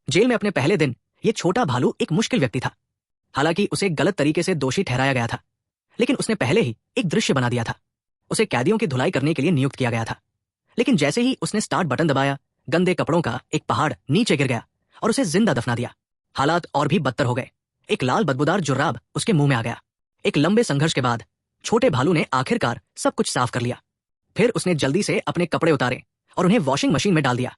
Jail में अपने पहले दिन ये छोटा भालू एक मुश्किल व्यक्ति था। हालांकि उसे गलत तरीके से दोषी ठहराया गया था, लेकिन उसने पहले ही एक दृश्य बना दिया था। उसे कैदियों की धुलाई करने के लिए नियुक्त किया गया था, लेकिन जैसे ही उसने स्टार्ट बटन दबाया, गंदे कपड़ों का एक पहाड़ नीचे गिर गया और उसे जिंदा दफना दिया। हालात और भी बदतर हो गए। एक लाल बदबूदार जुर्राब उसके मुंह में आ गया। एक लंबे संघर्ष के बाद छोटे भालू ने आखिरकार सब कुछ साफ कर लिया। फिर उसने जल्दी से अपने कपड़े उतारे और उन्हें वॉशिंग मशीन में डाल दिया।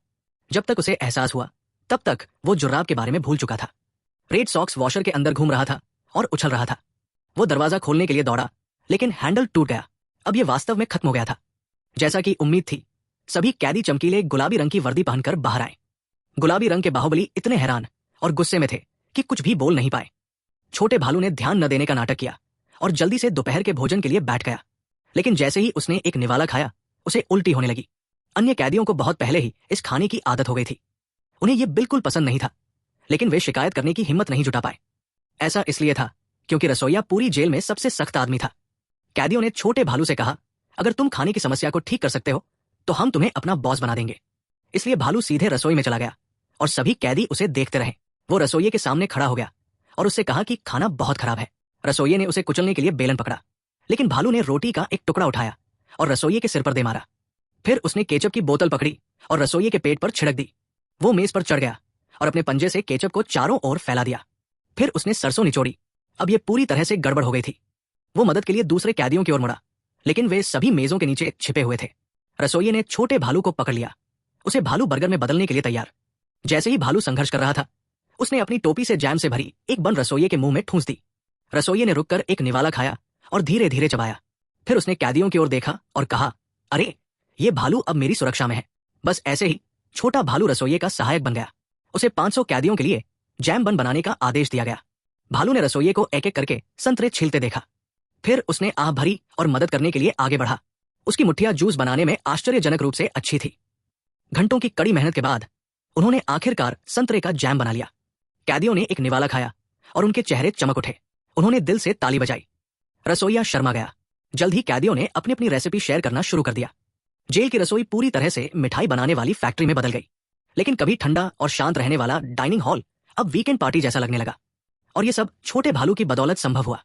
जब तक उसे एहसास हुआ, तब तक वो जुर्राब के बारे में भूल चुका था। रेड सॉक्स वॉशर के अंदर घूम रहा था और उछल रहा था। वो दरवाजा खोलने के लिए दौड़ा, लेकिन हैंडल टूट गया। अब ये वास्तव में खत्म हो गया था। जैसा कि उम्मीद थी, सभी कैदी चमकीले गुलाबी रंग की वर्दी पहनकर बाहर आए। गुलाबी रंग के बाहुबली इतने हैरान और गुस्से में थे कि कुछ भी बोल नहीं पाए। छोटे भालू ने ध्यान न देने का नाटक किया और जल्दी से दोपहर के भोजन के लिए बैठ गया। लेकिन जैसे ही उसने एक निवाला खाया, उसे उल्टी होने लगी। अन्य कैदियों को बहुत पहले ही इस खाने की आदत हो गई थी। उन्हें यह बिल्कुल पसंद नहीं था, लेकिन वे शिकायत करने की हिम्मत नहीं जुटा पाए। ऐसा इसलिए था क्योंकि रसोइया पूरी जेल में सबसे सख्त आदमी था। कैदियों ने छोटे भालू से कहा, अगर तुम खाने की समस्या को ठीक कर सकते हो तो हम तुम्हें अपना बॉस बना देंगे। इसलिए भालू सीधे रसोई में चला गया और सभी कैदी उसे देखते रहे। वो रसोइये के सामने खड़ा हो गया और उससे कहा कि खाना बहुत खराब है। रसोइये ने उसे कुचलने के लिए बेलन पकड़ा, लेकिन भालू ने रोटी का एक टुकड़ा उठाया और रसोइये के सिर पर दे मारा। फिर उसने केचप की बोतल पकड़ी और रसोइये के पेट पर छिड़क दी। वो मेज पर चढ़ गया और अपने पंजे से केचप को चारों ओर फैला दिया। फिर उसने सरसों निचोड़ी। अब यह पूरी तरह से गड़बड़ हो गई थी। वो मदद के लिए दूसरे कैदियों की ओर मुड़ा, लेकिन वे सभी मेजों के नीचे छिपे हुए थे। रसोइये ने छोटे भालू को पकड़ लिया, उसे भालू बर्गर में बदलने के लिए तैयार। जैसे ही भालू संघर्ष कर रहा था, उसने अपनी टोपी से जैम से भरी एक बन रसोइये के मुंह में ठूंस दी। रसोइये ने रुककर एक निवाला खाया और धीरे धीरे चबाया। फिर उसने कैदियों की ओर देखा और कहा, अरे ये भालू अब मेरी सुरक्षा में है। बस ऐसे ही छोटा भालू रसोइये का सहायक बन गया। उसे 500 कैदियों के लिए जैम बन बनाने का आदेश दिया गया। भालू ने रसोइये को एक एक करके संतरे छीलते देखा। फिर उसने आह भरी और मदद करने के लिए आगे बढ़ा। उसकी मुट्ठियां जूस बनाने में आश्चर्यजनक रूप से अच्छी थी। घंटों की कड़ी मेहनत के बाद उन्होंने आखिरकार संतरे का जैम बना लिया। कैदियों ने एक निवाला खाया और उनके चेहरे चमक उठे। उन्होंने दिल से ताली बजाई। रसोइया शर्मा गया। जल्द ही कैदियों ने अपनी अपनी रेसिपी शेयर करना शुरू कर दिया। जेल की रसोई पूरी तरह से मिठाई बनाने वाली फैक्ट्री में बदल गई। लेकिन कभी ठंडा और शांत रहने वाला डाइनिंग हॉल अब वीकेंड पार्टी जैसा लगने लगा। और ये सब छोटे भालू की बदौलत संभव हुआ।